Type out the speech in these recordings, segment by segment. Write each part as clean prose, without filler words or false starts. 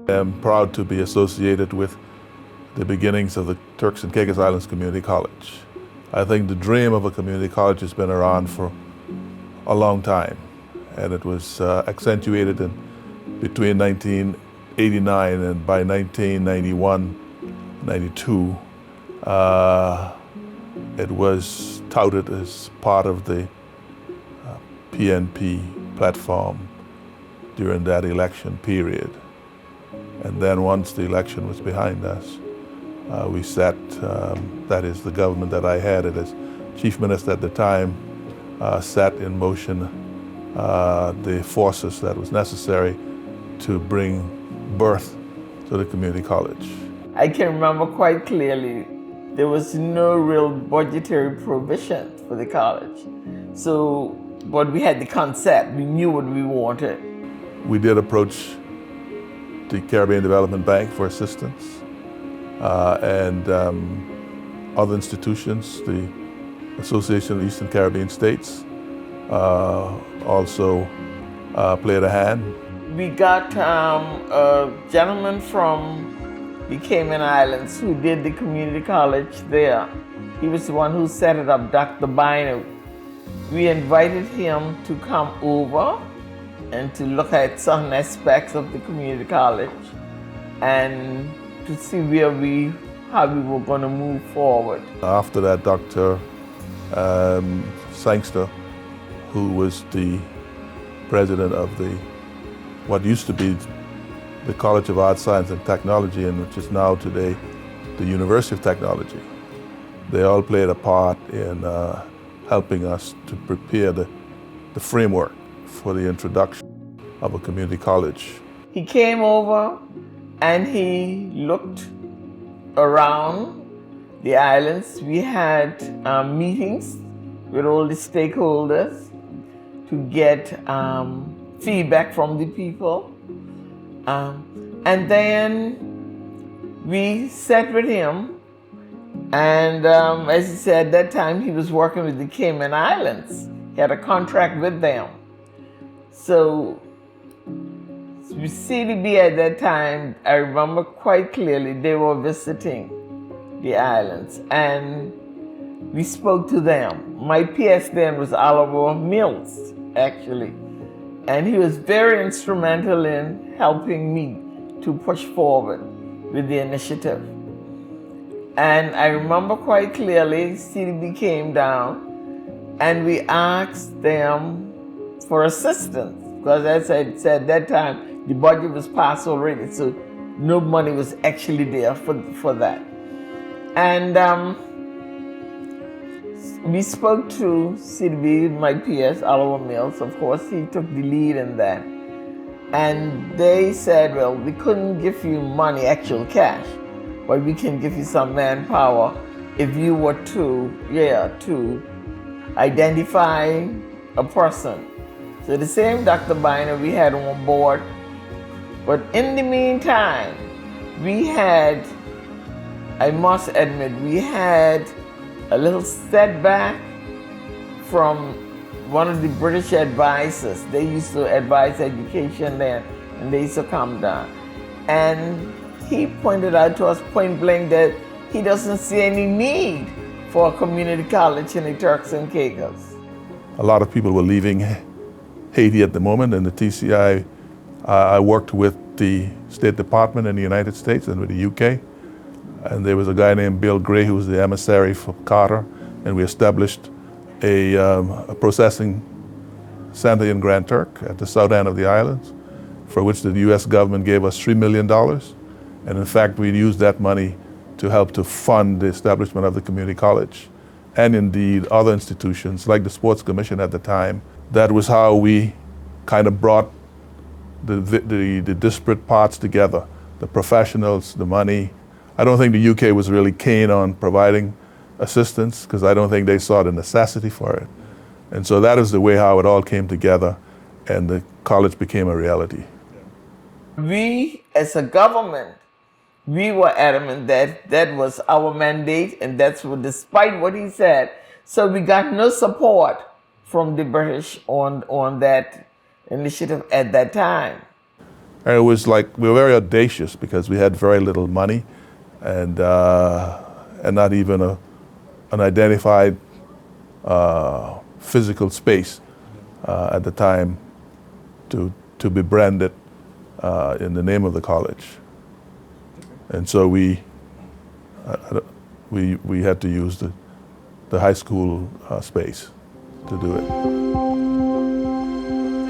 I'm proud to be associated with the beginnings of the Turks and Caicos Islands Community College. I think the dream of a community college has been around for a long time, and it was accentuated between 1989 and by 1991, 92, it was touted as part of the PNP platform during that election period. And then once the election was behind us, we set, that is the government that I had as chief minister at the time, set in motion the forces that was necessary to bring birth to the community college. I can remember quite clearly there was no real budgetary provision for the college. So, but we had the concept, we knew what we wanted. We did approach the Caribbean Development Bank for assistance and other institutions, the Association of Eastern Caribbean States also played a hand. We got a gentleman from the Cayman Islands who did the community college there. He was the one who set it up, Dr. Bino. We invited him to come over and to look at some aspects of the community college and to see how we were going to move forward. After that, Dr. Sangster, who was the president of what used to be the College of Arts, Science and Technology, and which is now today the University of Technology. They all played a part in helping us to prepare the framework for the introduction of a community college. He came over and he looked around the islands. We had meetings with all the stakeholders to get feedback from the people. And then we sat with him, and as he said, at that time he was working with the Cayman Islands. He had a contract with them. So CDB at that time, I remember quite clearly, they were visiting the islands, and we spoke to them. My PS then was Oliver Mills, actually. And he was very instrumental in helping me to push forward with the initiative. And I remember quite clearly, CDB came down and we asked them for assistance. Because as I said, at that time, the budget was passed already, so no money was actually there for that. And we spoke to CDB, my PS, Oliver Mills, of course, he took the lead in that. And they said, well, we couldn't give you money, actual cash, but we can give you some manpower if you were to identify a person. So the same Dr. Biner we had on board, but in the meantime, we had, I must admit, we had a little setback from one of the British advisors. They used to advise education then, and they succumbed down. And he pointed out to us point blank that he doesn't see any need for a community college in the Turks and Caicos. A lot of people were leaving Haiti at the moment, and the TCI, I worked with the State Department in the United States and with the UK. And there was a guy named Bill Gray who was the emissary for Carter, and we established a processing center in Grand Turk at the south end of the islands, for which the US government gave us $3 million. And in fact, we used that money to help to fund the establishment of the community college, and indeed other institutions like the Sports Commission at the time. That was how we kind of brought the disparate parts together, the professionals, the money. I don't think the UK was really keen on providing assistance because I don't think they saw the necessity for it. And so that is the way how it all came together and the college became a reality. We, as a government, we were adamant that that was our mandate, and that's what, despite what he said. So we got no support from the British on that initiative at that time. And it was like we were very audacious because we had very little money, and not even an identified physical space at the time to be branded in the name of the college. And so we had to use the high school space to do it.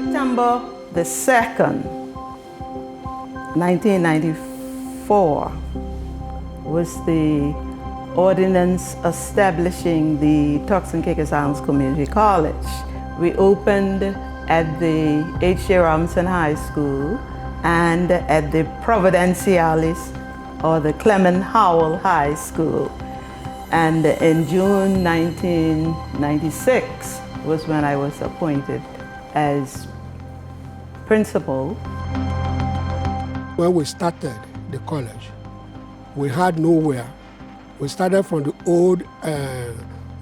September the 2nd, 1994 was the ordinance establishing the Turks and Caicos Islands Community College. We opened at the H.J. Robinson High School and at the Providenciales or the Clement Howell High School. And in June 1996 was when I was appointed as principal. When we started the college, we had nowhere. We started from the old,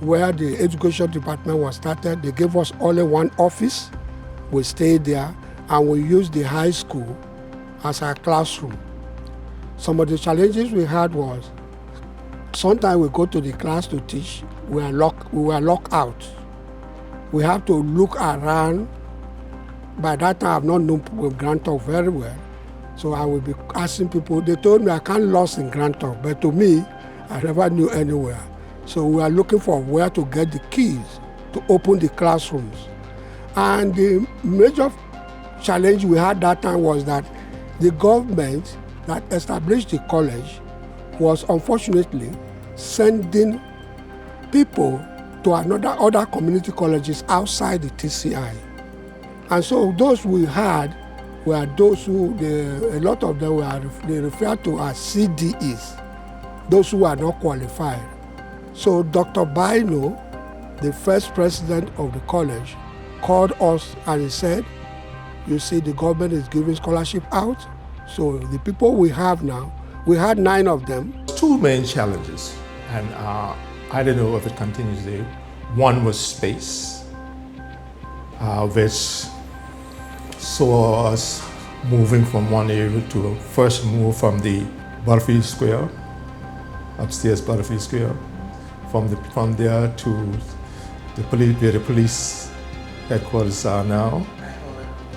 where the education department was started. They gave us only one office. We stayed there, and we used the high school as our classroom. Some of the challenges we had was, sometimes we go to the class to teach, we were locked out. We have to look around. By that time, I've not known people in Grand Talk very well. So I will be asking people. They told me I can't lost in Grand Talk, but to me, I never knew anywhere. So we are looking for where to get the keys to open the classrooms. And the major challenge we had that time was that the government that established the college was unfortunately sending people to other community colleges outside the TCI. And so those we had were those who, a lot of them they referred to as CDEs, those who are not qualified. So Dr. Baino, the first president of the college, called us and he said, you see, the government is giving scholarship out. So the people we have now, we had 9 of them. Two main challenges, and I don't know if it continues there. One was space, which saw us moving from one area to first move from the Butterfield Square, upstairs Butterfield Square, from there to where the police headquarters are now.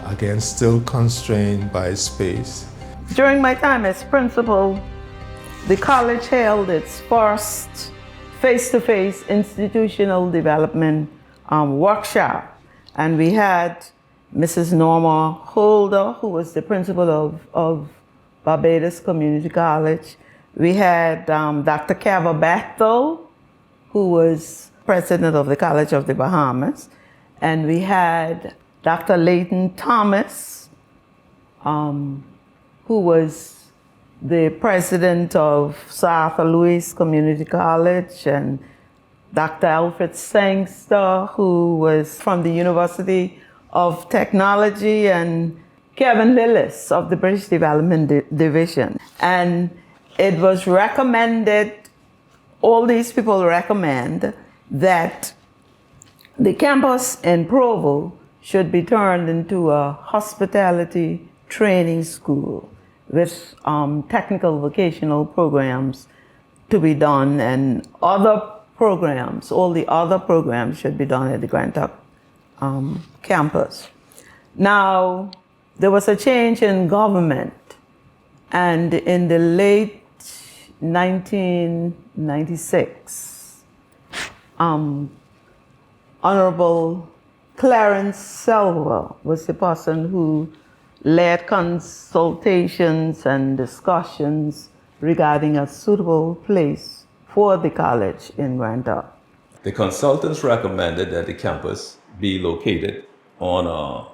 Again, still constrained by space. During my time as principal, the college held its first face-to-face institutional development workshop, and we had Mrs. Norma Holder, who was the principal of Barbados Community College. We had Dr. Cava Bethel, who was president of the College of the Bahamas, and we had Dr. Leighton Thomas, who was the president of Sir Arthur Lewis Community College, and Dr. Alfred Sangster, who was from the University of Technology, and Kevin Lillis of the British Development Division. And it was recommended, all these people recommend that the campus in Provo should be turned into a hospitality training school with technical vocational programs to be done, and other programs, all the other programs should be done at the Grand Tuck campus. Now, there was a change in government, and in the late 1996, Honorable Clarence Selva was the person who led consultations and discussions regarding a suitable place for the college in Grand Tuck. The consultants recommended that the campus be located on a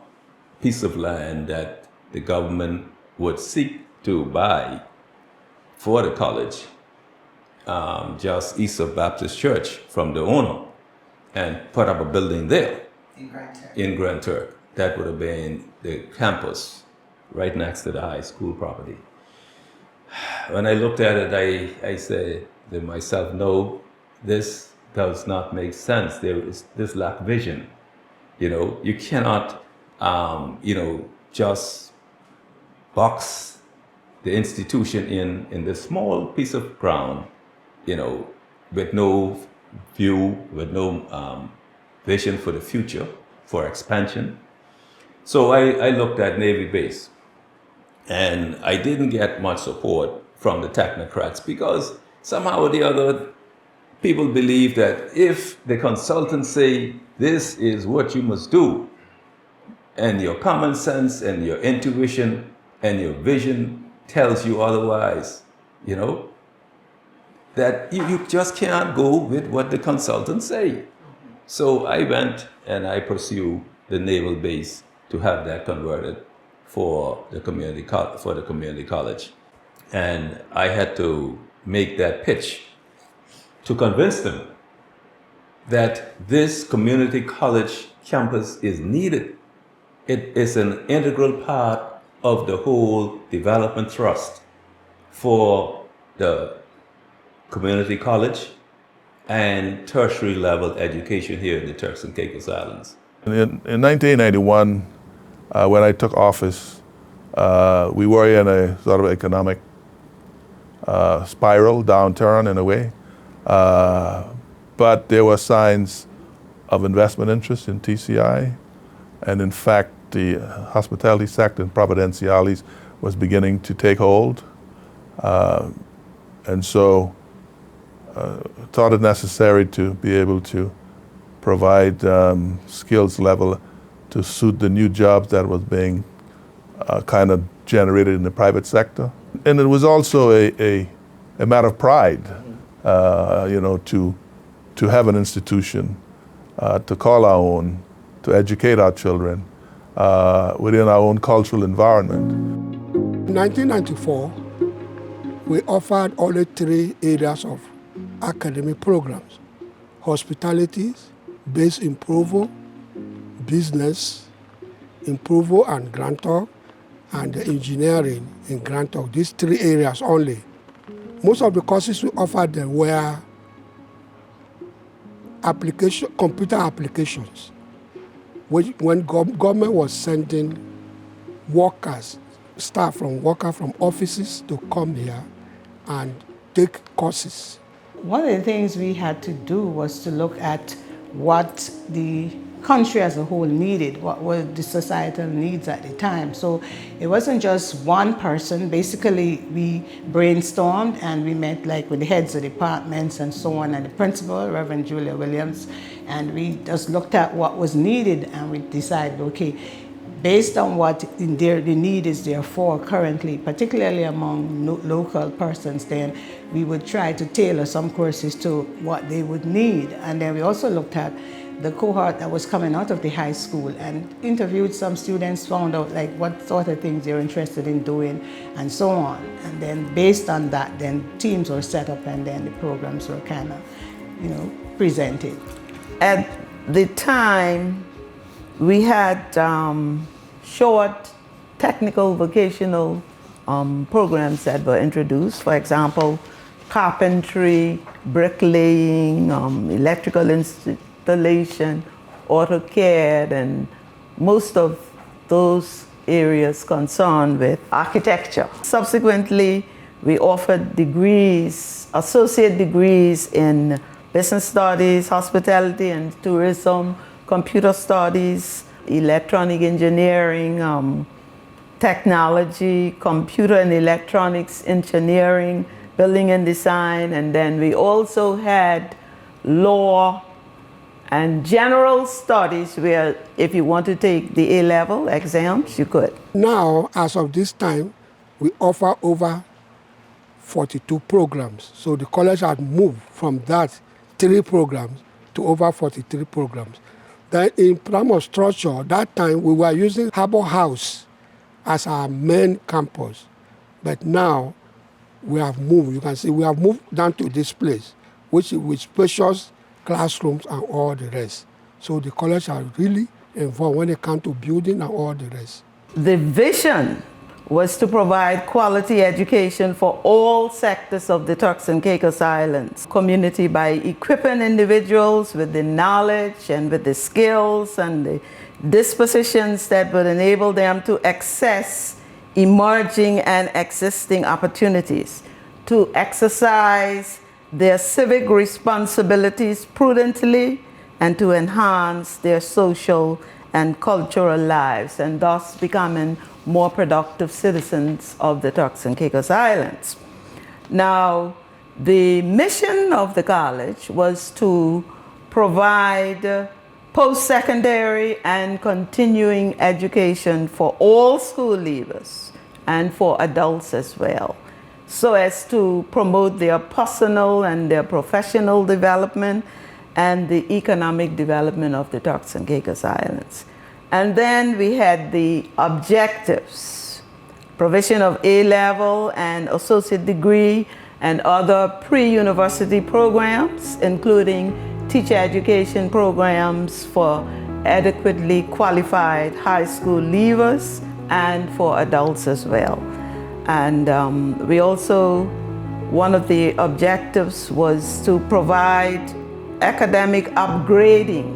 piece of land that the government would seek to buy for the college, just east of Baptist Church from the owner, and put up a building there in Grand Turk. That would have been the campus right next to the high school property. When I looked at it, I said to myself, no, this does not make sense. There is this lack vision. You know, you cannot, just box the institution in this small piece of ground, with no view, with no vision for the future, for expansion. So I looked at Navy base, and I didn't get much support from the technocrats because somehow or the other, people believe that if the consultants say this is what you must do, and your common sense and your intuition and your vision tells you otherwise, that you just can't go with what the consultants say. So I went and I pursued the naval base to have that converted for the community college. And I had to make that pitch to convince them that this community college campus is needed. It is an integral part of the whole development thrust for the community college and tertiary level education here in the Turks and Caicos Islands. In 1991, when I took office, we were in a sort of economic spiral, downturn in a way. But there were signs of investment interest in TCI. And in fact, the hospitality sector in Providenciales was beginning to take hold. And so thought it necessary to be able to provide skills level to suit the new jobs that was being kind of generated in the private sector. And it was also a matter of pride, to have an institution, to call our own, to educate our children within our own cultural environment. In 1994, we offered only 3 areas of academic programs: hospitality, base in Provo, business in Provo and Grand Turk, and engineering in Grand Turk. These 3 areas only. Most of the courses we offered them were computer applications, which when government was sending staff from offices to come here and take courses. One of the things we had to do was to look at what the country as a whole needed, what were the societal needs at the time. So it wasn't just one person. Basically, we brainstormed and we met with the heads of departments and so on, and the principal, Reverend Julia Williams, and we just looked at what was needed and we decided, okay, based on what the need is there for currently, particularly among local persons, then we would try to tailor some courses to what they would need. And then we also looked at the cohort that was coming out of the high school and interviewed some students, found out what sort of things they're interested in doing and so on. And then based on that, then teams were set up and then the programs were kind of, presented. At the time, we had short technical vocational programs that were introduced. For example, carpentry, bricklaying, electrical installation, AutoCAD, and most of those areas concerned with architecture. Subsequently, we offered degrees, associate degrees in business studies, hospitality and tourism, computer studies, electronic engineering, technology, computer and electronics engineering, building and design, and then we also had law and general studies where if you want to take the A-level exams, you could. Now, as of this time, we offer over 42 programs. So the college had moved from that 3 programs to over 43 programs. Then in terms of structure, that time we were using Harbour House as our main campus. But now we have moved, you can see we have moved down to this place, which is with spacious classrooms and all the rest. So the college are really involved when it comes to building and all the rest. The vision was to provide quality education for all sectors of the Turks and Caicos Islands community by equipping individuals with the knowledge and with the skills and the dispositions that would enable them to access emerging and existing opportunities to exercise their civic responsibilities prudently and to enhance their social and cultural lives, and thus becoming more productive citizens of the Turks and Caicos Islands. Now, the mission of the college was to provide post-secondary and continuing education for all school leavers and for adults as well, so as to promote their personal and their professional development and the economic development of the Turks and Caicos Islands. And then we had the objectives: provision of A-level and associate degree and other pre-university programs, including teacher education programs for adequately qualified high school leavers and for adults as well. And we also, one of the objectives was to provide academic upgrading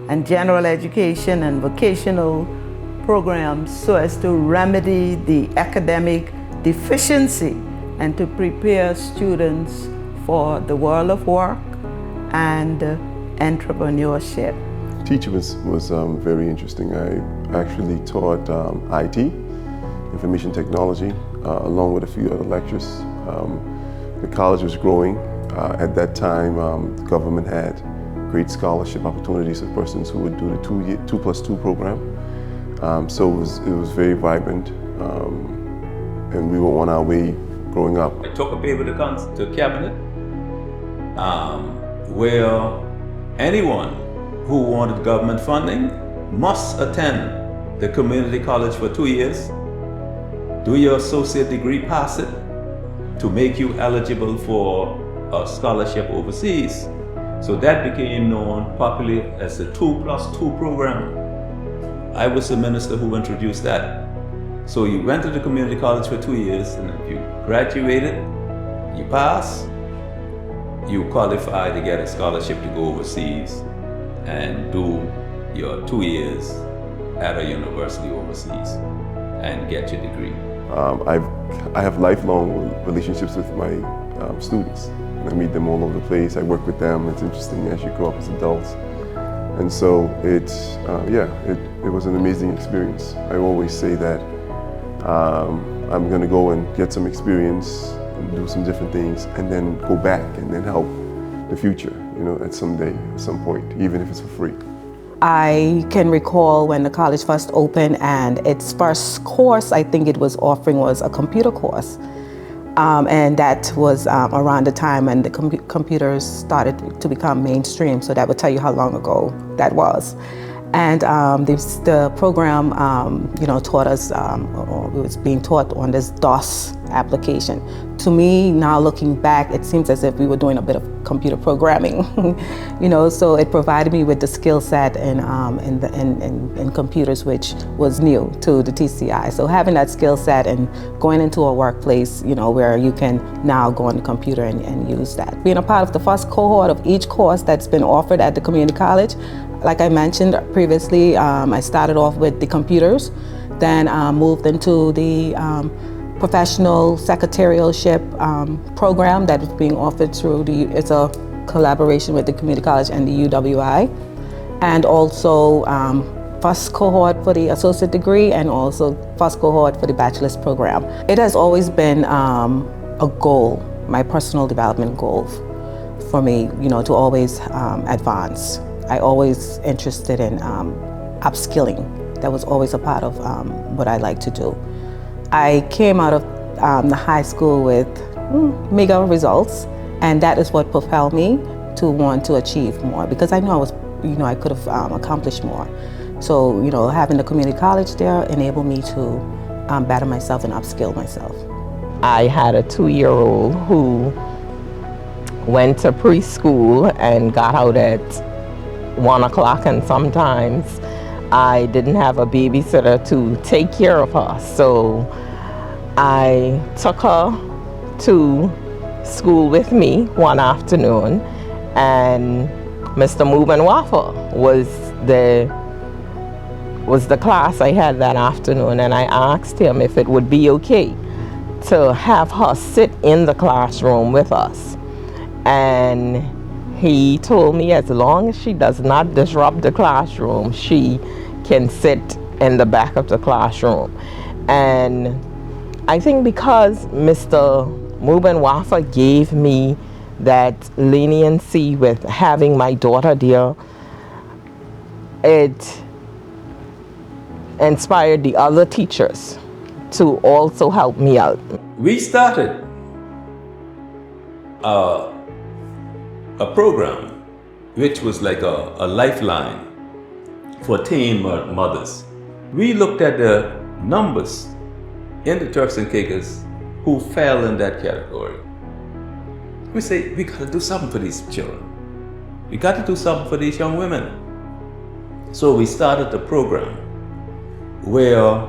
and general education and vocational programs so as to remedy the academic deficiency and to prepare students for the world of work and entrepreneurship. Teaching was very interesting. I actually taught IT, information technology, along with a few other lectures. The college was growing. At that time, the government had great scholarship opportunities for persons who would do the 2+2 program. So it was very vibrant, and we were on our way growing up. I took a paper to cabinet where anyone who wanted government funding must attend the community college for 2 years, do your associate degree, pass it, to make you eligible for a scholarship overseas. So that became known popularly as the 2+2 program. I was the minister who introduced that. So you went to the community college for 2 years, and if you graduated, you pass, you qualify to get a scholarship to go overseas and do your 2 years at a university overseas and get your degree. I have lifelong relationships with my students. I meet them all over the place. I work with them. It's interesting as you grow up as adults. And so it was an amazing experience. I always say that I'm going to go and get some experience and do some different things and then go back and then help the future, at some point, even if it's for free. I can recall when the college first opened, and its first course I think it was offering was a computer course. And that was around the time when the computers started to become mainstream, so that would tell you how long ago that was. And the program, taught us, or it was being taught on this DOS application. To me, now looking back, it seems as if we were doing a bit of computer programming, so it provided me with the skill set in computers, which was new to the TCI. So having that skill set and going into a workplace, where you can now go on the computer and use that. Being a part of the first cohort of each course that's been offered at the community college, like I mentioned previously, I started off with the computers, then moved into the professional secretarialship program that was being offered through it's a collaboration with the community college and the UWI, and also first cohort for the associate degree and also first cohort for the bachelor's program. It has always been a goal, my personal development goal for me, to always advance. I always interested in upskilling. That was always a part of what I like to do. I came out of the high school with meager results, and that is what propelled me to want to achieve more, because I know I could have accomplished more. So, having the community college there enabled me to better myself and upskill myself. I had a 2-year-old who went to preschool and got out at 1 o'clock, and sometimes I didn't have a babysitter to take care of her. So I took her to school with me one afternoon, and Mr. Move and Waffle was was the class I had that afternoon, and I asked him if it would be okay to have her sit in the classroom with us. And he told me as long as she does not disrupt the classroom, she can sit in the back of the classroom. And I think because Mr. Muben Wafa gave me that leniency with having my daughter there, it inspired the other teachers to also help me out. We started a program which was like a lifeline for teen mothers. We looked at the numbers in the Turks and Caicos who fell in that category. We say, we gotta do something for these children. We got to do something for these young women. So we started the program where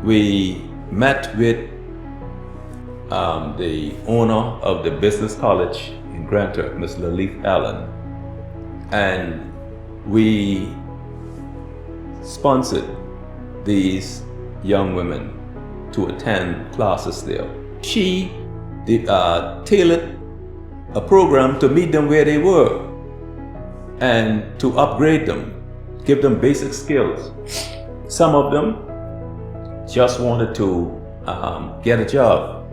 we met with the owner of the business college in Grand Turk, Ms. Lalith Allen, and we sponsored these young women to attend classes there. She tailored a program to meet them where they were and to upgrade them, give them basic skills. Some of them just wanted to get a job.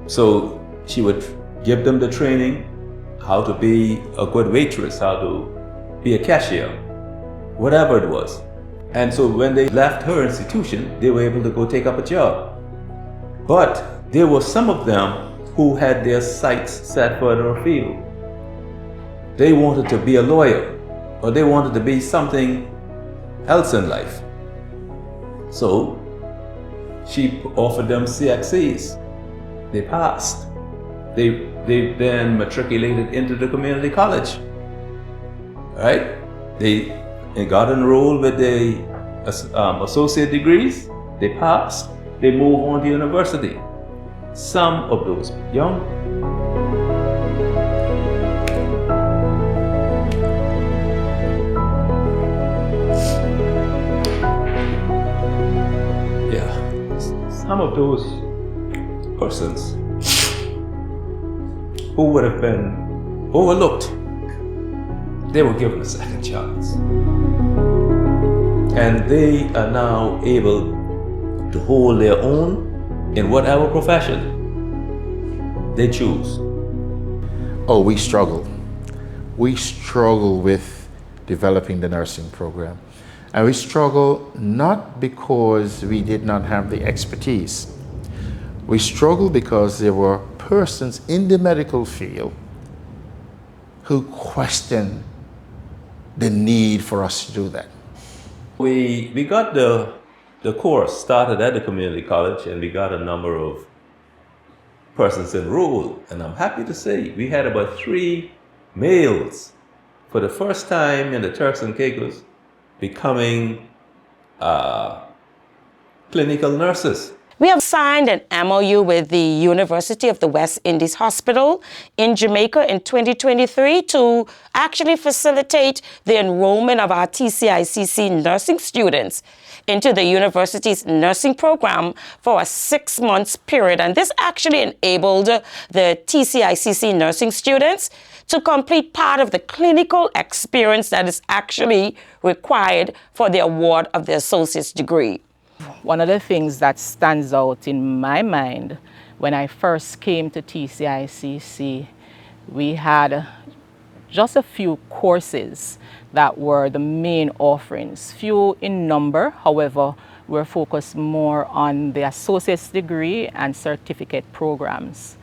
So she would give them the training, how to be a good waitress, how to be a cashier, whatever it was. And so when they left her institution, they were able to go take up a job. But there were some of them who had their sights set further afield. They wanted to be a lawyer, or they wanted to be something else in life. So she offered them CXCs. They passed. They then matriculated into the community college. Right? They got enrolled with the associate degrees. They passed. They moved on to university. Some of those young some of those persons who would have been overlooked, they were given a second chance. And they are now able to hold their own in whatever profession they choose. Oh, we struggle. We struggle with developing the nursing program. And we struggle not because we did not have the expertise. We struggle because there were persons in the medical field who questioned the need for us to do that. We got the course started at the community college, and we got a number of persons enrolled. And I'm happy to say we had about 3 males for the first time in the Turks and Caicos becoming clinical nurses. We have signed an MOU with the University of the West Indies Hospital in Jamaica in 2023 to actually facilitate the enrollment of our TCICC nursing students into the university's nursing program for a 6-month period. And this actually enabled the TCICC nursing students to complete part of the clinical experience that is actually required for the award of the associate's degree. One of the things that stands out in my mind when I first came to TCICC, we had just a few courses that were the main offerings, few in number. However, we're focused more on the associate's degree and certificate programs.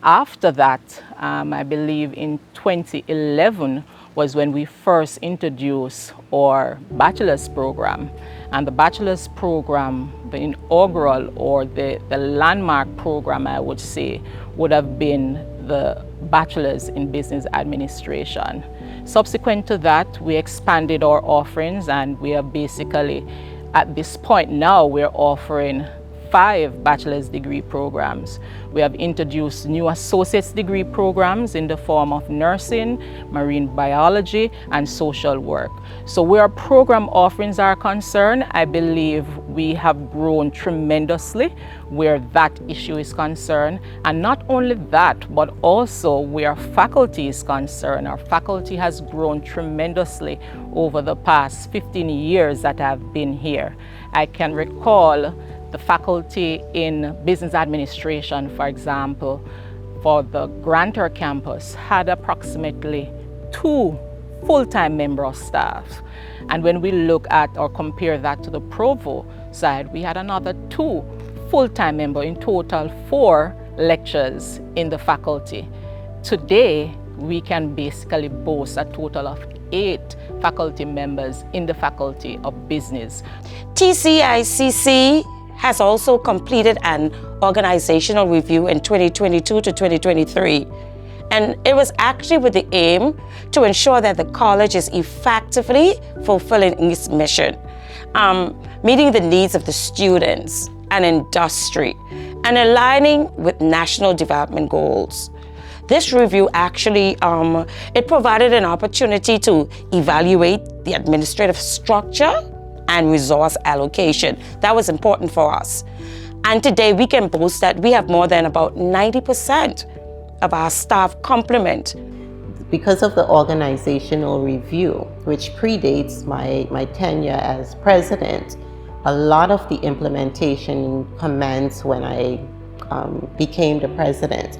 After that, I believe in 2011 was when we first introduced our bachelor's program. And the bachelor's program, the inaugural or the landmark program, I would say, would have been the bachelor's in business administration. Subsequent to that, we expanded our offerings, and we are basically, at this point now, we're offering 5 bachelor's degree programs. We have introduced new associate's degree programs in the form of nursing, marine biology, and social work. So where program offerings are concerned, I believe we have grown tremendously where that issue is concerned. And not only that, but also where faculty is concerned. Our faculty has grown tremendously over the past 15 years that I've been here. I can recall the faculty in business administration, for example, for the Grantor campus had approximately 2 full-time member of staff. And when we look at or compare that to the Provo side, we had another 2 full-time member, in total 4 lecturers in the faculty. Today, we can basically boast a total of 8 faculty members in the Faculty of Business. TCICC has also completed an organizational review in 2022 to 2023. And it was actually with the aim to ensure that the college is effectively fulfilling its mission, meeting the needs of the students and industry, and aligning with national development goals. This review actually, it provided an opportunity to evaluate the administrative structure and resource allocation. That was important for us. And today we can boast that we have more than about 90% of our staff complement. Because of the organizational review, which predates my tenure as president, a lot of the implementation commenced when I became the president.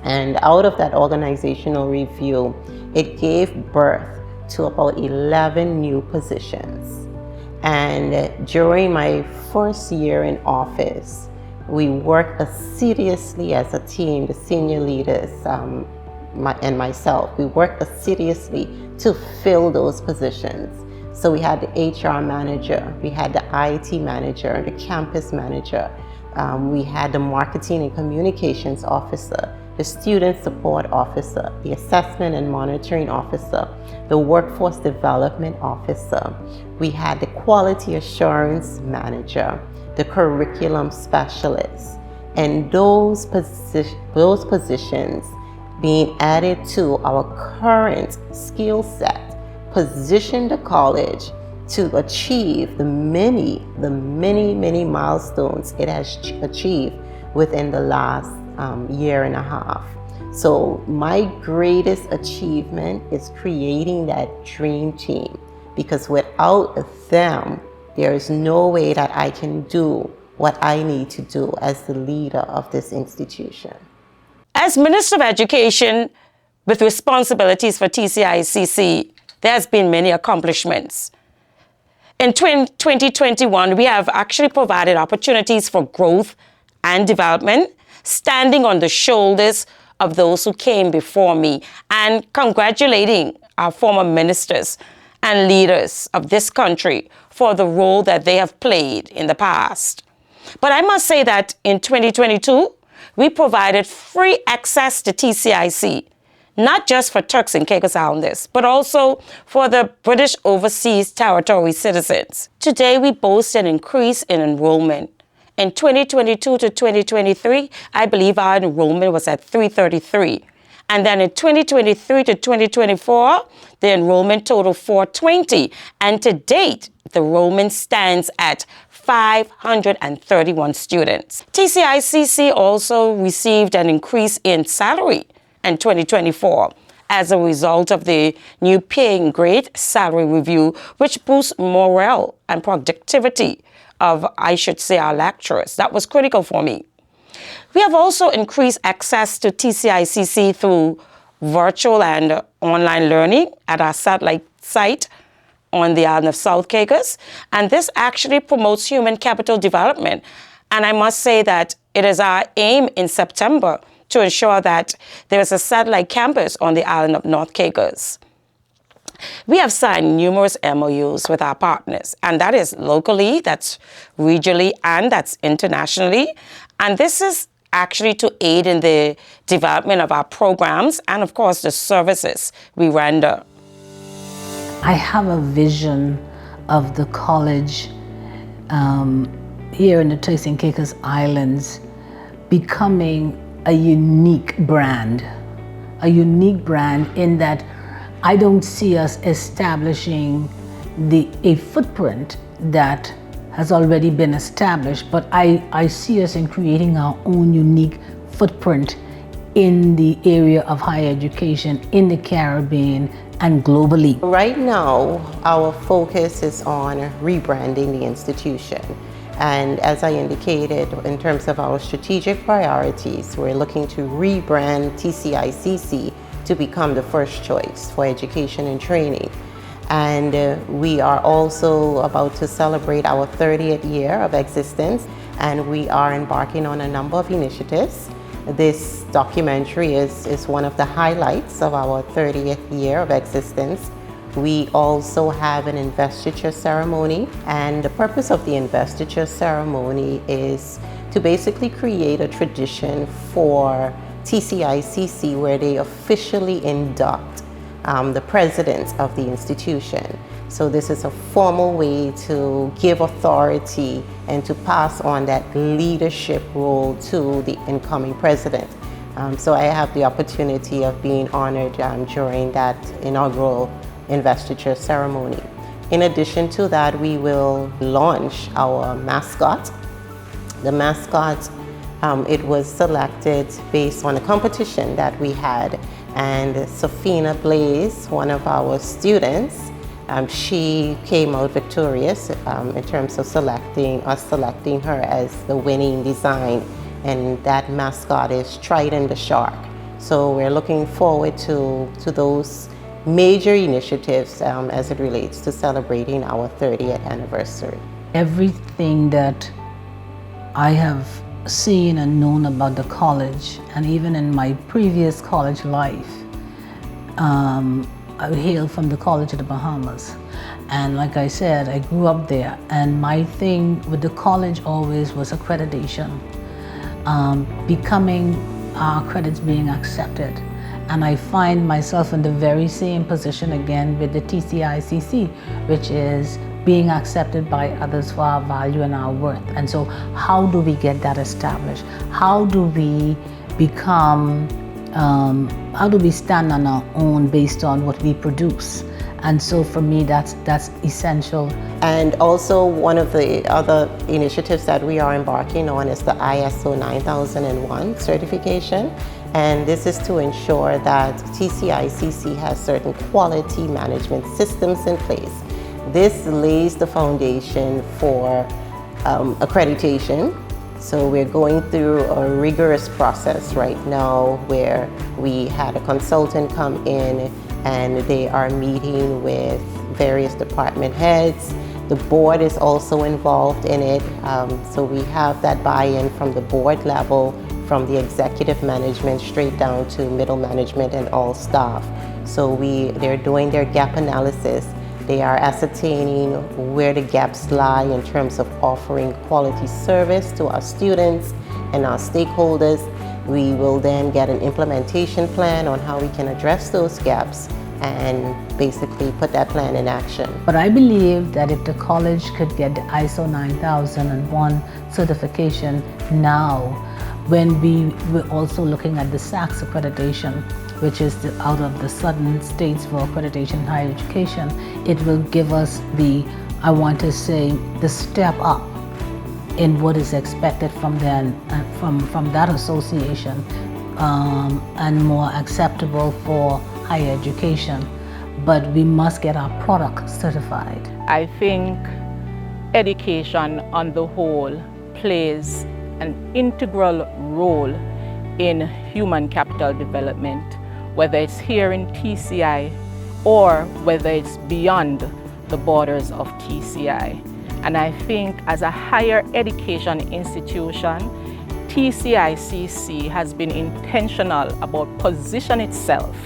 And out of that organizational review, it gave birth to about 11 new positions. And during my first year in office, we worked assiduously as a team, the senior leaders and myself. We worked assiduously to fill those positions. So we had the HR manager, we had the IT manager, the campus manager, we had the marketing and communications officer, the student support officer, the assessment and monitoring officer, the workforce development officer. We had the quality assurance manager, the curriculum specialist, and those positions being added to our current skill set position the college to achieve the many milestones it has achieved within the last year and a half. So my greatest achievement is creating that dream team, because without them, there is no way that I can do what I need to do as the leader of this institution. As Minister of Education with responsibilities for TCICC, there has been many accomplishments. In 2021, we have actually provided opportunities for growth and development, standing on the shoulders of those who came before me, and congratulating our former ministers and leaders of this country for the role that they have played in the past. But I must say that in 2022, we provided free access to TCIC, not just for Turks and Caicos Islanders, but also for the British Overseas Territory citizens. Today, we boast an increase in enrollment. In 2022 to 2023, I believe our enrollment was at 333. And then in 2023 to 2024, the enrollment total 420. And to date, the enrollment stands at 531 students. TCICC also received an increase in salary in 2024 as a result of the new paying grade salary review, which boosts morale and productivity of, I should say, our lecturers. That was critical for me. We have also increased access to TCICC through virtual and online learning at our satellite site on the island of South Caicos. And this actually promotes human capital development. And I must say that it is our aim in September to ensure that there is a satellite campus on the island of North Caicos. We have signed numerous MOUs with our partners, and that is locally, that's regionally, and that's internationally. And this is actually to aid in the development of our programs and, of course, the services we render. I have a vision of the college here in the Turks and Caicos Islands becoming a unique brand in that I don't see us establishing a footprint that has already been established, but I see us in creating our own unique footprint in the area of higher education in the Caribbean and globally. Right now, our focus is on rebranding the institution. And as I indicated, in terms of our strategic priorities, we're looking to rebrand TCICC to become the first choice for education and training. And we are also about to celebrate our 30th year of existence, and we are embarking on a number of initiatives. This documentary is one of the highlights of our 30th year of existence. We also have an investiture ceremony, and the purpose of the investiture ceremony is to basically create a tradition for TCICC where they officially induct the president of the institution. So this is a formal way to give authority and to pass on that leadership role to the incoming president. So I have the opportunity of being honored during that inaugural investiture ceremony. In addition to that, we will launch our mascot. The mascot, it was selected based on a competition that we had, and Safina Blaze, one of our students, she came out victorious in terms of selecting her as the winning design, and that mascot is Trident the Shark. So we're looking forward to those major initiatives as it relates to celebrating our 30th anniversary. Everything that I have seen and known about the college, and even in my previous college life, I hail from the College of the Bahamas. And like I said, I grew up there, and my thing with the college always was accreditation, becoming our credits being accepted. And I find myself in the very same position again with the TCICC, which is being accepted by others for our value and our worth. And so how do we get that established? How do we become, how do we stand on our own based on what we produce? And so for me, that's essential. And also one of the other initiatives that we are embarking on is the ISO 9001 certification. And this is to ensure that TCICC has certain quality management systems in place. This lays the foundation for accreditation. So we're going through a rigorous process right now where we had a consultant come in and they are meeting with various department heads. The board is also involved in it. So we have that buy-in from the board level, from the executive management straight down to middle management and all staff. So they're doing their gap analysis. They are ascertaining where the gaps lie in terms of offering quality service to our students and our stakeholders. We will then get an implementation plan on how we can address those gaps and basically put that plan in action. But I believe that if the college could get the ISO 9001 certification now, when we're also looking at the SACS accreditation, which is out of the Southern States for Accreditation in Higher Education, it will give us the step up in what is expected from that association, and more acceptable for higher education. But we must get our product certified. I think education on the whole plays an integral role in human capital development, whether it's here in TCI or whether it's beyond the borders of TCI. And I think as a higher education institution, TCICC has been intentional about positioning itself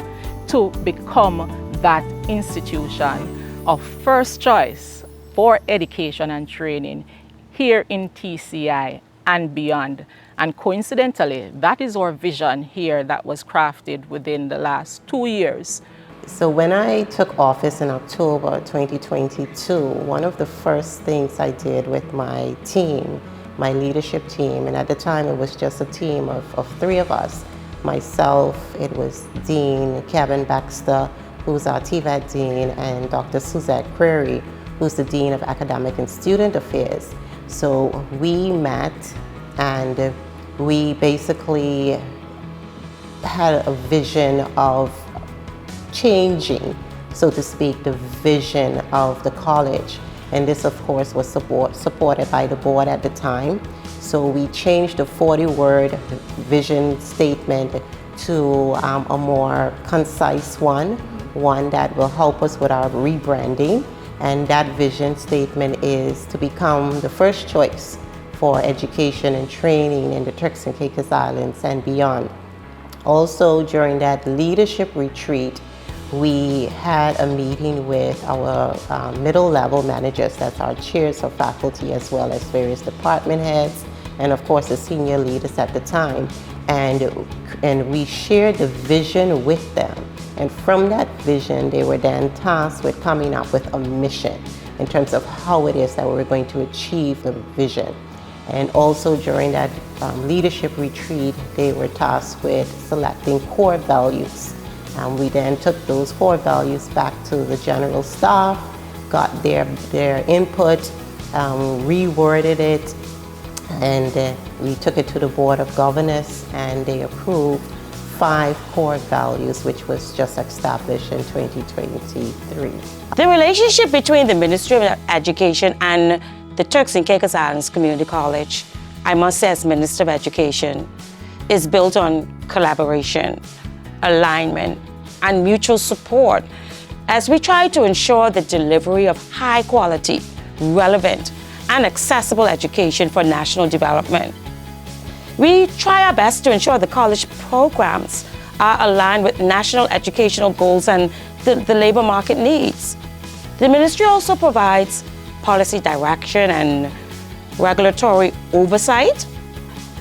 to become that institution of first choice for education and training here in TCI and beyond. And coincidentally, that is our vision here that was crafted within the last 2 years. So when I took office in October 2022, one of the first things I did with my team, my leadership team, and at the time it was just a team of 3 of us. Myself, it was Dean Kevin Baxter, who's our TVET Dean, and Dr. Suzette Query, who's the Dean of Academic and Student Affairs. So we met and we basically had a vision of changing, so to speak, the vision of the college. And this, of course, was supported by the board at the time. So we changed the 40-word vision statement to a more concise one that will help us with our rebranding. And that vision statement is to become the first choice for education and training in the Turks and Caicos Islands and beyond. Also, during that leadership retreat, we had a meeting with our middle level managers, that's our chairs of faculty, as well as various department heads, and of course the senior leaders at the time. And we shared the vision with them. And from that vision, they were then tasked with coming up with a mission in terms of how it is that we're going to achieve the vision. And also during that leadership retreat, they were tasked with selecting core values. And we then took those core values back to the general staff, got their input, reworded it, and we took it to the Board of Governors, and they approved 5 core values, which was just established in 2023. The relationship between the Ministry of Education and the Turks and Caicos Islands Community College, I must say as Minister of Education, is built on collaboration, alignment, and mutual support as we try to ensure the delivery of high quality, relevant, and accessible education for national development. We try our best to ensure the college programs are aligned with national educational goals and the labor market needs. The ministry also provides policy direction and regulatory oversight,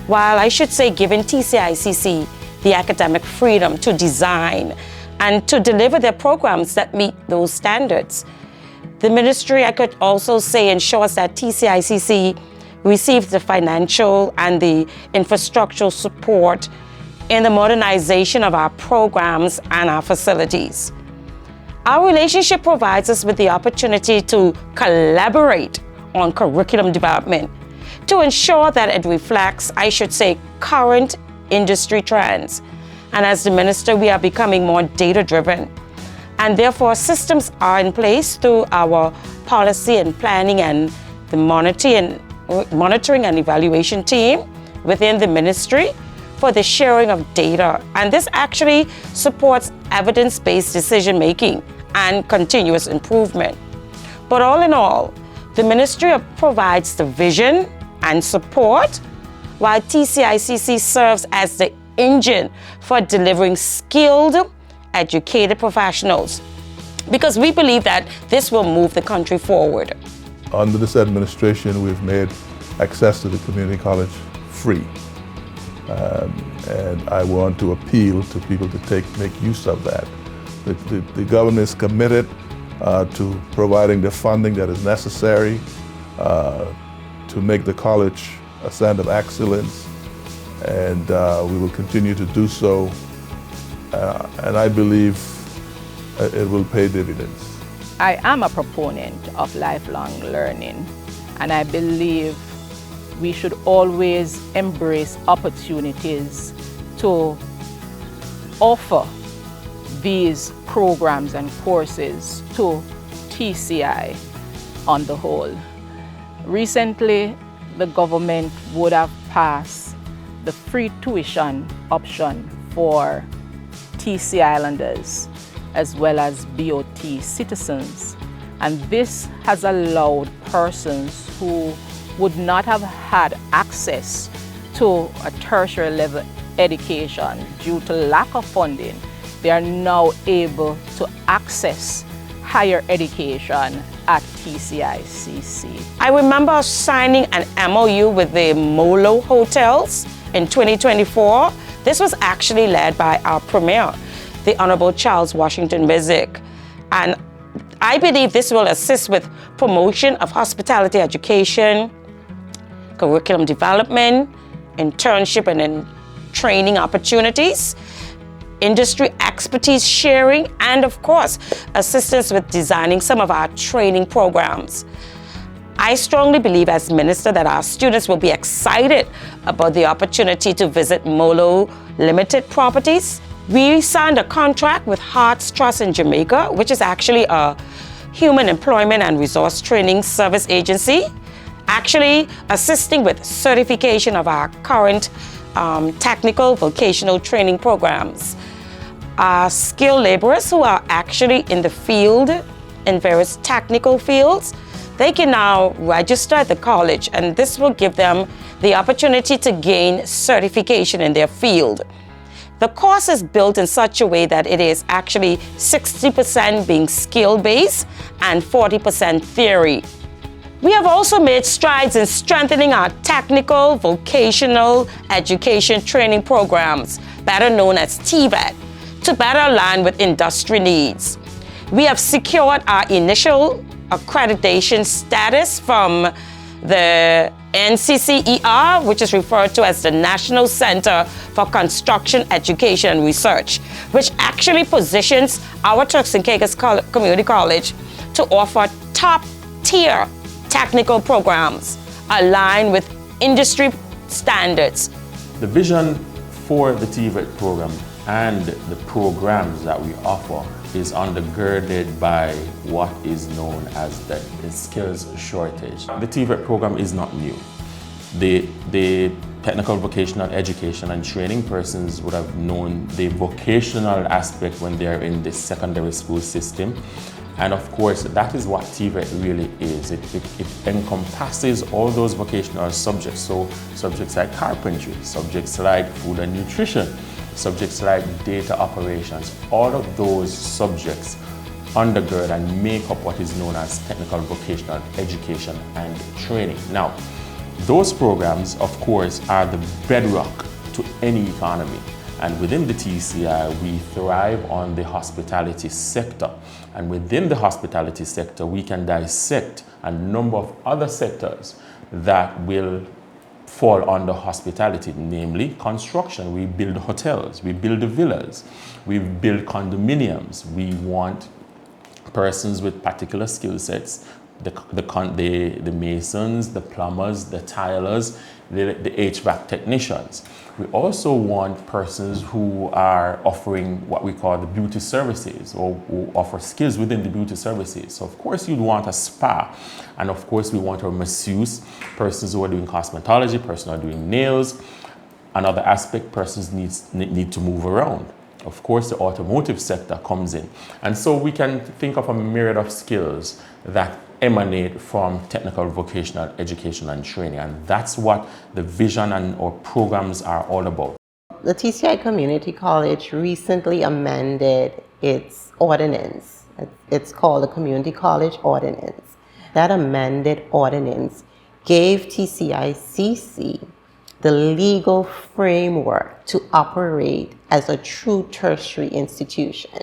while I should say giving TCICC the academic freedom to design and to deliver their programs that meet those standards. The ministry, I could also say, ensures that TCICC receives the financial and the infrastructural support in the modernization of our programs and our facilities. Our relationship provides us with the opportunity to collaborate on curriculum development to ensure that it reflects, I should say, current industry trends. And as the minister, we are becoming more data-driven. And therefore, systems are in place through our policy and planning and the monitoring and evaluation team within the ministry for the sharing of data. And this actually supports evidence-based decision-making and continuous improvement. But all in all, the ministry provides the vision and support, while TCICC serves as the engine for delivering skilled, educated professionals, because we believe that this will move the country forward. Under this administration, we've made access to the community college free. And I want to appeal to people to make use of that. The government is committed to providing the funding that is necessary to make the college a center of excellence, and we will continue to do so. And I believe it will pay dividends. I am a proponent of lifelong learning, and I believe we should always embrace opportunities to offer these programs and courses to TCI on the whole. Recently, the government would have passed the free tuition option for TC Islanders as well as BOT citizens. And this has allowed persons who would not have had access to a tertiary level education due to lack of funding. They are now able to access higher education at TCICC. I remember signing an MOU with the Molo Hotels in 2024. This was actually led by our premier. the Honorable Charles Washington Vizic. And I believe this will assist with promotion of hospitality education, curriculum development, internship and training opportunities, industry expertise sharing, and of course, assistance with designing some of our training programs. I strongly believe as minister that our students will be excited about the opportunity to visit Molo Limited Properties. We signed a contract with Hearts Trust in Jamaica, which is actually a human employment and resource training service agency, actually assisting with certification of our current technical vocational training programs. Our skilled laborers who are actually in the field, in various technical fields, they can now register at the college, and this will give them the opportunity to gain certification in their field. The course is built in such a way that it is actually 60% being skill-based and 40% theory. We have also made strides in strengthening our technical vocational education training programs, better known as TVET, to better align with industry needs. We have secured our initial accreditation status from the NCCER, which is referred to as the National Center for Construction Education and Research, which actually positions our Turks and Caicos Community College to offer top-tier technical programs aligned with industry standards. The vision for the TVET program and the programs that we offer is undergirded by what is known as the skills shortage. The TVET program is not new. The technical vocational education and training persons would have known the vocational aspect when they're in the secondary school system. And of course, that is what TVET really is. It encompasses all those vocational subjects. So subjects like carpentry, subjects like food and nutrition, subjects like data operations, all of those subjects undergird and make up what is known as technical vocational education and training. Now, those programs, of course, are the bedrock to any economy. And within the TCI, we thrive on the hospitality sector. And within the hospitality sector, we can dissect a number of other sectors that will fall under hospitality, namely construction. We build hotels, we build villas, we build condominiums. We want persons with particular skill sets, the masons, the plumbers, the tilers, the HVAC technicians. We also want persons who are offering what we call the beauty services, or who offer skills within the beauty services. So of course you'd want a spa, and of course we want our masseuse, persons who are doing cosmetology, persons who are doing nails. Another aspect, persons need to move around. Of course the automotive sector comes in. And so we can think of a myriad of skills that emanate from technical vocational education and training, and that's what the vision and our programs are all about. The TCI Community College recently amended its ordinance. It's called the Community College Ordinance. That amended ordinance gave TCICC the legal framework to operate as a true tertiary institution.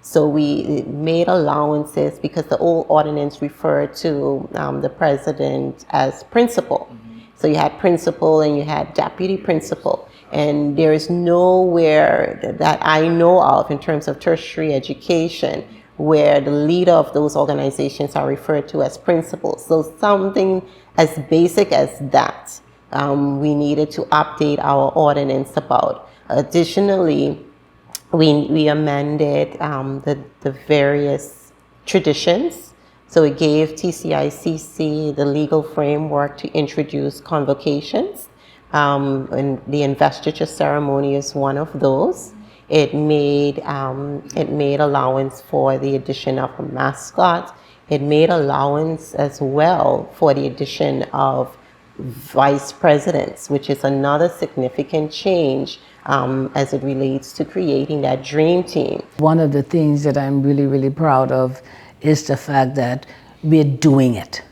So we made allowances because the old ordinance referred to the president as principal. So you had principal and you had deputy principal. And there is nowhere that I know of in terms of tertiary education where the leader of those organizations are referred to as principals. So something as basic as that, we needed to update our ordinance about. Additionally, we amended the various traditions. So it gave TCICC the legal framework to introduce convocations. And the investiture ceremony is one of those. It made allowance for the addition of a mascot. It made allowance as well for the addition of vice presidents, which is another significant change as it relates to creating that dream team. One of the things that I'm really, really proud of is the fact that we're doing it.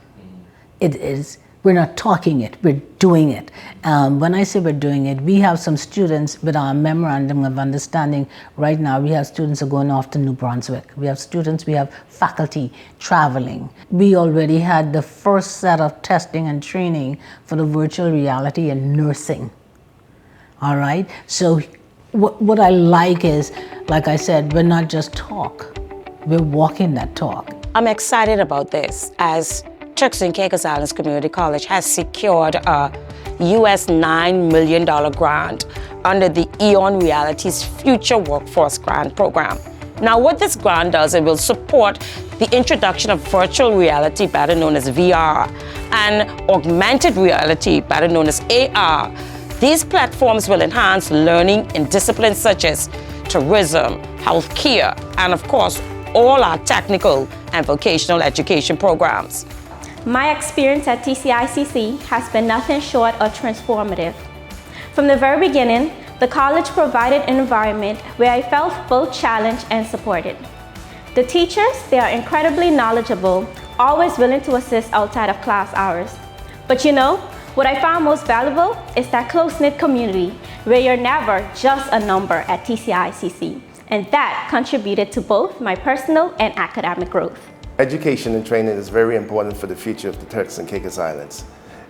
It is We're not talking it, we're doing it. When I say we're doing it, we have some students with our memorandum of understanding right now. We have students who are going off to New Brunswick. We have students, we have faculty traveling. We already had the first set of testing and training for the virtual reality in nursing. All right, so what I like is, like I said, we're not just talk, we're walking that talk. I'm excited about this as Turks and Caicos Islands Community College has secured a US $9 million grant under the Eon Reality's Future Workforce Grant Program. Now, what this grant does, it will support the introduction of virtual reality, better known as VR, and augmented reality, better known as AR. These platforms will enhance learning in disciplines such as tourism, healthcare, and of course, all our technical and vocational education programs. My experience at TCICC has been nothing short of transformative. From the very beginning, the college provided an environment where I felt both challenged and supported. The teachers, they are incredibly knowledgeable, always willing to assist outside of class hours. But you know, what I found most valuable is that close-knit community where you're never just a number at TCICC. And that contributed to both my personal and academic growth. Education and training is very important for the future of the Turks and Caicos Islands.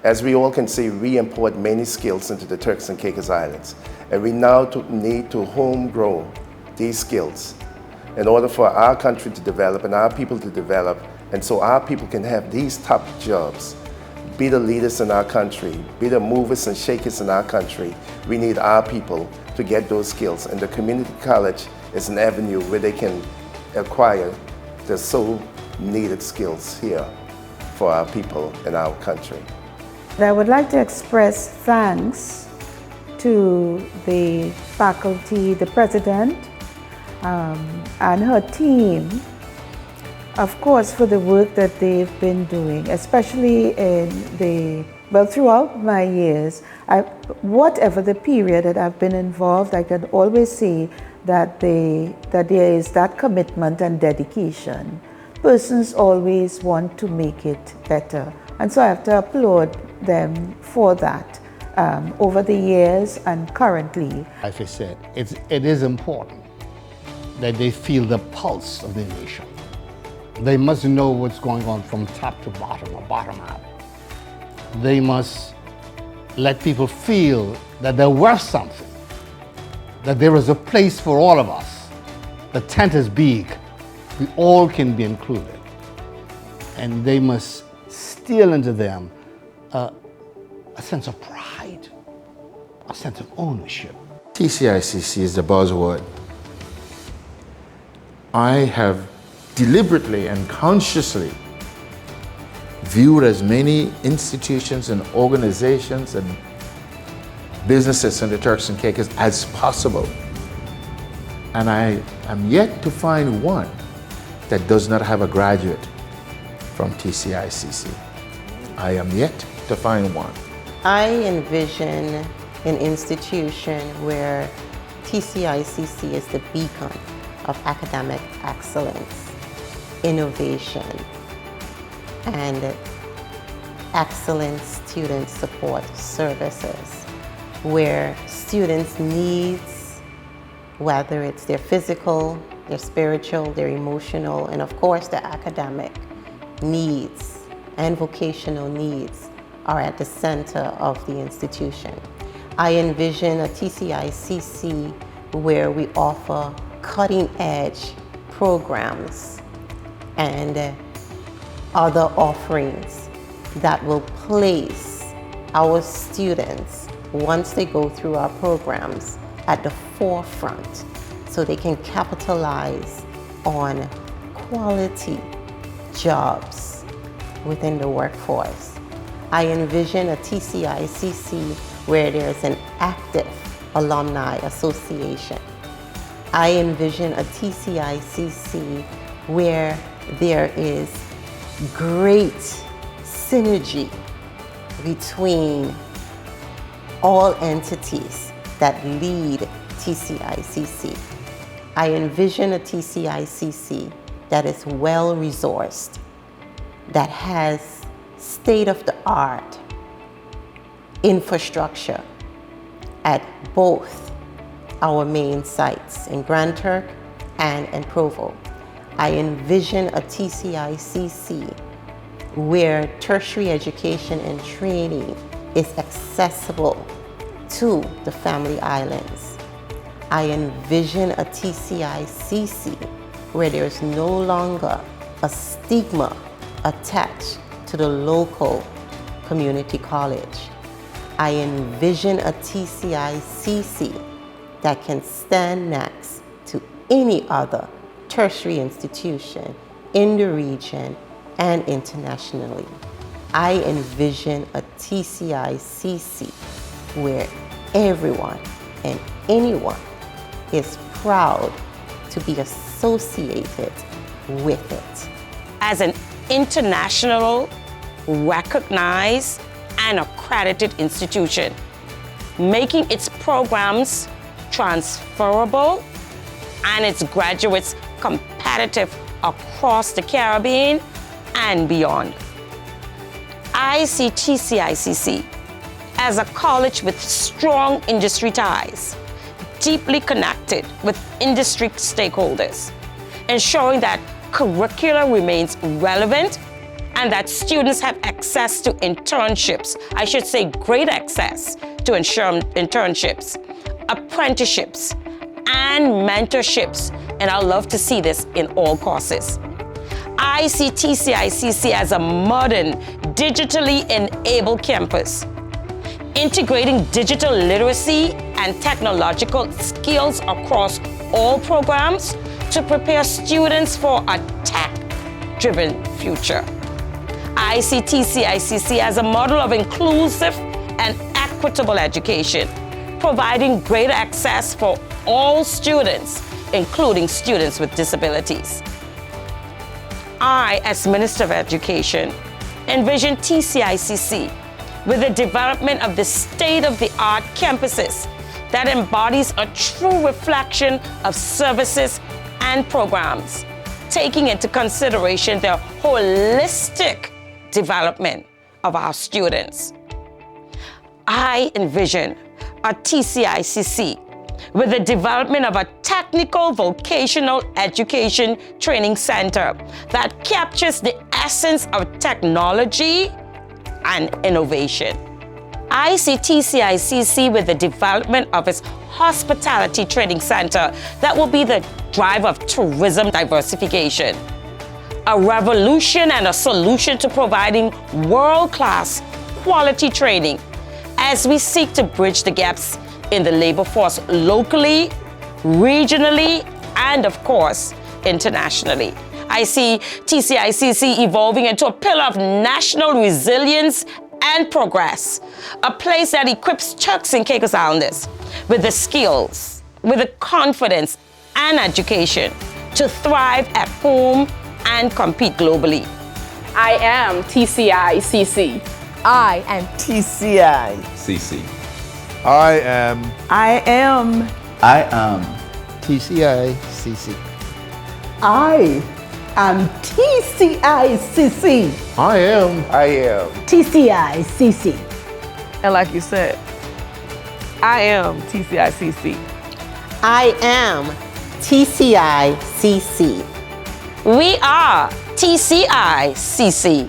As we all can see, we import many skills into the Turks and Caicos Islands, and we now need to home grow these skills in order for our country to develop and our people to develop, and so our people can have these top jobs. Be the leaders in our country, be the movers and shakers in our country. We need our people to get those skills, and the community college is an avenue where they can acquire the so needed skills here for our people in our country. I would like to express thanks to the faculty, the president, and her team, of course, for the work that they've been doing, especially throughout my years. Whatever the period that I've been involved, I can always see that there is that commitment and dedication. Persons always want to make it better. And so I have to applaud them for that over the years and currently. As I said, it is important that they feel the pulse of the nation. They must know what's going on from top to bottom or bottom up. They must let people feel that they're worth something, that there is a place for all of us. The tent is big. We all can be included. And they must steal into them a sense of pride, a sense of ownership. TCICC is the buzzword. I have deliberately and consciously viewed as many institutions and organizations and businesses in the Turks and Caicos as possible. And I am yet to find one that does not have a graduate from TCICC. I am yet to find one. I envision an institution where TCICC is the beacon of academic excellence, innovation, and excellent student support services, where students' needs, whether it's their physical, their spiritual, their emotional, and of course their academic needs and vocational needs are at the center of the institution. I envision a TCICC where we offer cutting-edge programs and other offerings that will place our students, once they go through our programs, at the forefront so they can capitalize on quality jobs within the workforce. I envision a TCICC where there's an active alumni association. I envision a TCICC where there is great synergy between all entities that lead TCICC. I envision a TCICC that is well-resourced, that has state-of-the-art infrastructure at both our main sites in Grand Turk and in Provo. I envision a TCICC where tertiary education and training is accessible to the Family Islands. I envision a TCICC where there is no longer a stigma attached to the local community college. I envision a TCICC that can stand next to any other tertiary institution in the region and internationally. I envision a TCICC where everyone and anyone is proud to be associated with it. As an international, recognized, and accredited institution, making its programs transferable and its graduates competitive across the Caribbean and beyond. I see TCICC as a college with strong industry ties, deeply connected with industry stakeholders, ensuring that curriculum remains relevant and that students have access to internships, I should say great access to internships, apprenticeships, and mentorships, and I love to see this in all courses. I see TCICC as a modern, digitally enabled campus, integrating digital literacy and technological skills across all programs to prepare students for a tech-driven future. I see TCICC as a model of inclusive and equitable education, providing greater access for all students, including students with disabilities. I, as Minister of Education, envision TCICC with the development of the state-of-the-art campuses that embodies a true reflection of services and programs, taking into consideration the holistic development of our students. I envision a TCICC with the development of a technical vocational education training center that captures the essence of technology and innovation. I see TCICC with the development of its hospitality training center that will be the drive of tourism diversification, a revolution and a solution to providing world-class quality training as we seek to bridge the gaps in the labor force locally, regionally, and of course, internationally. I see TCICC evolving into a pillar of national resilience and progress, a place that equips Turks and Caicos Islanders with the skills, with the confidence and education to thrive at home and compete globally. I am TCICC. I am TCICC. I am TCICC. I am TCICC. I am TCICC. And like you said, I am TCICC. I am TCICC. We are TCICC.